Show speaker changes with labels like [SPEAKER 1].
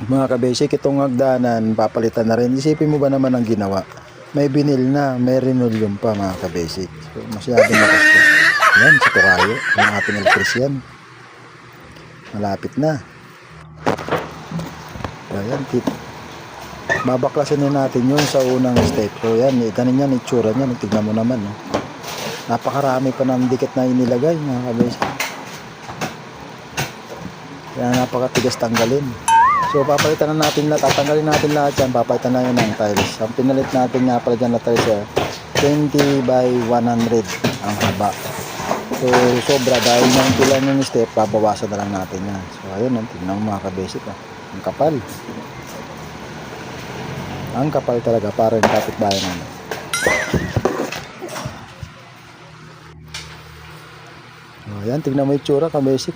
[SPEAKER 1] Mga ka-basic, itong hagdanan, papalitan na rin. Isipin mo ba naman ang ginawa? May binil na, may renulyon pa mga ka-basic. So, masyadong makastos. Yan, si Tokayo, ang ating electrician. Malapit na. Ayan, babaklasin na natin yun sa unang step. So yan, ganun yan, itsura niyan. Tignan mo naman. Napakarami pa ng dikit na inilagay mga ka-basic. Kaya napakatigas tanggalin. So papalitan na natin lahat, tatanggalin natin lahat yan, papalitan na yun ng tiles. Ang pinalit natin nga pala dyan na tiles 20 by 100 ang haba. So sobra dahil nang lang yung step, babawasan na lang natin yan. So ayun, tingnan mo mga ka-basic. Ang kapal. Ang kapal talaga, parang kapitbahay namin. Ayan, tingnan mo yung tsura ka-basic.